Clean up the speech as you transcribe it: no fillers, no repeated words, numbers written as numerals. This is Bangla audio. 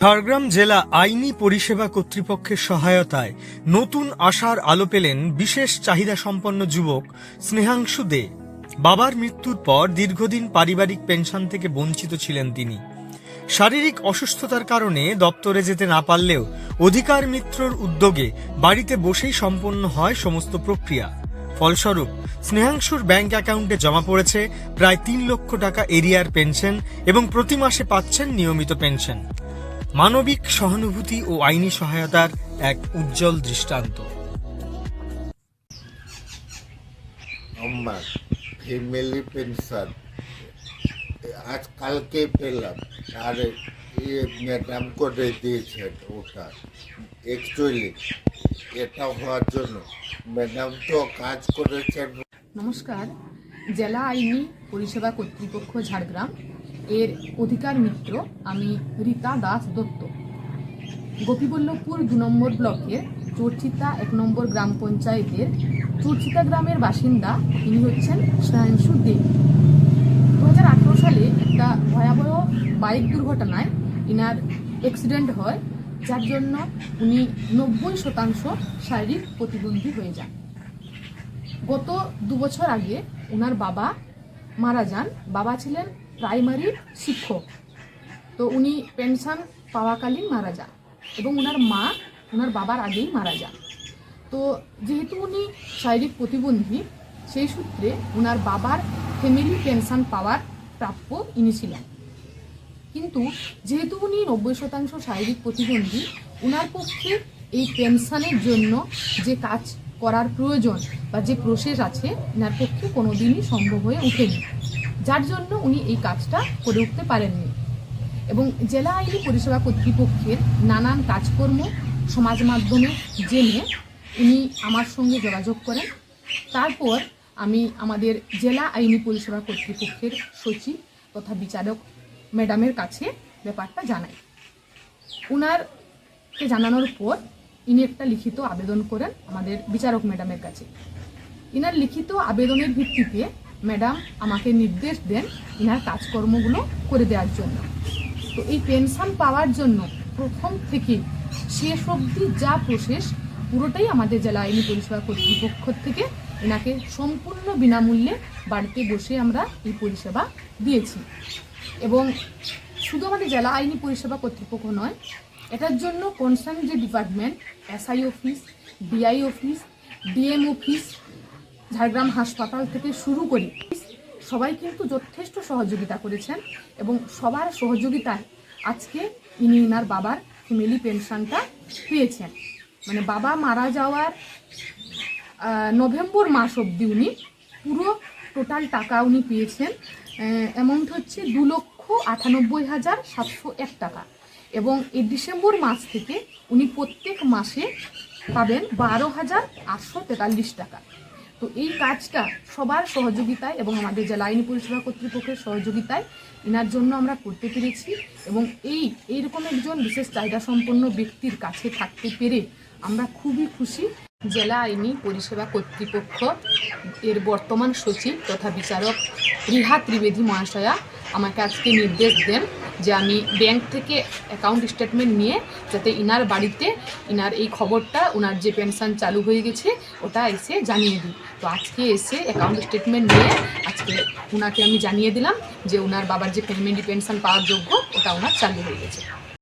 ঝাড়গ্রাম জেলা আইনি পরিষেবা কর্তৃপক্ষের সহায়তায় নতুন আশার আলো পেলেন বিশেষ চাহিদা সম্পন্ন যুবক স্নেহাংশু দে। বাবার মৃত্যুর পর দীর্ঘদিন পারিবারিক পেনশন থেকে বঞ্চিত ছিলেন তিনি। শারীরিক অসুস্থতার কারণে দপ্তরে যেতে না পারলেও অধিকার মিত্রর উদ্যোগে বাড়িতে বসেই সম্পন্ন হয় সমস্ত প্রক্রিয়া। ফলস্বরূপ স্নেহাংশুর ব্যাংক অ্যাকাউন্টে জমা পড়েছে প্রায় ৩ লক্ষ টাকা এরিয়ার পেনশন এবং প্রতি মাসে পাচ্ছেন নিয়মিত পেনশন। মানবিক সহানুভূতি ও আইনি সহায়তার এক উজ্জ্বল দৃষ্টান্ত। আমার ফ্যামিলি পেনশন আজ কালকে পেলাম, আর ম্যাডাম করে দিয়েছেন ওটা। অ্যাকচুয়ালি এটা হওয়ার জন্য ম্যাডাম তো কাজ করেছেন। নমস্কার, জেলা আইনি পরিষেবা কর্তৃপক্ষ ঝাড়গ্রাম এর অধিকার মিত্র আমি রীতা দাস দত্ত। গোপীবল্লভপুর ২ নম্বর ব্লকের চোরচিতা ১ নম্বর গ্রাম পঞ্চায়েতের চোরচিতা গ্রামের বাসিন্দা ইনি হচ্ছেন স্নেহাংশু দে। ২০১৮ সালে একটা ভয়াবহ বাইক দুর্ঘটনায় ইনার অ্যাক্সিডেন্ট হয়, যার জন্য উনি ৯০% শারীরিক প্রতিবন্ধী হয়ে যান। গত ২ বছর আগে ওনার বাবা মারা যান। বাবা ছিলেন প্রাইমারি শিক্ষক, তো উনি পেনশন পাওয়াকালীন মারা যান এবং ওনার মা ওনার বাবার আগেই মারা যান। তো যেহেতু উনি শারীরিক প্রতিবন্ধী, সেই সূত্রে ওনার বাবার ফ্যামিলি পেনশন পাওয়ার প্রাপ্য ইনি ছিলেন। কিন্তু যেহেতু উনি ৯০% শারীরিক প্রতিবন্ধী, ওনার পক্ষে এই পেনশনের জন্য যে কাজ করার প্রয়োজন বা যে প্রসেস আছে ওনার পক্ষে কোনোদিনই সম্ভব হয়ে ওঠেনি, যার জন্য উনি এই কাজটা করে উঠতে পারেননি। এবং জেলা আইনি পরিষেবা কর্তৃপক্ষের নানান কাজকর্ম সমাজ মাধ্যমে জেনে উনি আমার সঙ্গে যোগাযোগ করেন। তারপর আমি আমাদের জেলা আইনি পরিষেবা কর্তৃপক্ষের সচিব তথা বিচারক ম্যাডামের কাছে ব্যাপারটা জানাই। ওনারকে জানানোর পর ইনি একটা লিখিত আবেদন করেন আমাদের বিচারক ম্যাডামের কাছে। ইনার লিখিত আবেদনের ভিত্তিতে ম্যাডাম আমাকে নির্দেশ দেন ইনার কাজকর্মগুলো করে দেওয়ার জন্য। তো এই পেনশন পাওয়ার জন্য প্রথম থেকে শেষ অবধি যা প্রসেস পুরোটাই আমাদের জেলা আইনি পরিষেবা কর্তৃপক্ষ থেকে এনাকে সম্পূর্ণ বিনামূল্যে বাড়িতে বসে আমরা এই পরিষেবা দিয়েছি। এবং শুধু আমাদের জেলা আইনি পরিষেবা কর্তৃপক্ষ নয়, এটার জন্য কনসার্ন যে department, SI office, DI office, DM office, Jhargram হাসপাতাল থেকে শুরু করে সবাই কিন্তু যথেষ্ট সহযোগিতা করেছেন এবং সবার সহযোগিতায় আজকে ইনি ইনার বাবার ফ্যামিলি পেনশনটা পেয়েছেন। মানে বাবা মারা যাওয়ার নভেম্বর মাস অবধি উনি পুরো টোটাল টাকা উনি পেয়েছেন। অ্যামাউন্ট হচ্ছে ২,৯৮,৭০১ টাকা এবং এই ডিসেম্বর মাস থেকে উনি প্রত্যেক মাসে পাবেন ১২,৮৪৩ টাকা। তো এই কাজটা সবার সহযোগিতায় এবং আমাদের জেলা আইনি পরিষেবা কর্তৃপক্ষের সহযোগিতায় এনার জন্য আমরা করতে পেরেছি। এবং এইরকম একজন বিশেষ চাহিদা সম্পন্ন ব্যক্তির কাছে থাকতে পেরে আমরা খুবই খুশি। জেলা আইনি পরিষেবা কর্তৃপক্ষ এর বর্তমান সচিব তথা বিচারক রিহা ত্রিবেদী মহাশয়া আমাকে আজকে নির্দেশ দেন যে আমি ব্যাংক থেকে অ্যাকাউন্ট স্টেটমেন্ট নিয়ে যাতে ইনার বাড়িতে ইনার এই খবরটা, ওনার যে পেনশন চালু হয়ে গেছে ওটা এসে জানিয়ে দিই। তো আজকে এসে অ্যাকাউন্ট স্টেটমেন্ট নিয়ে আজকে ওনাকে আমি জানিয়ে দিলাম যে ওনার বাবার যে ফ্যামিলি পেনশন পাওয়ার যোগ্য ওটা ওনার চালু হয়ে গেছে।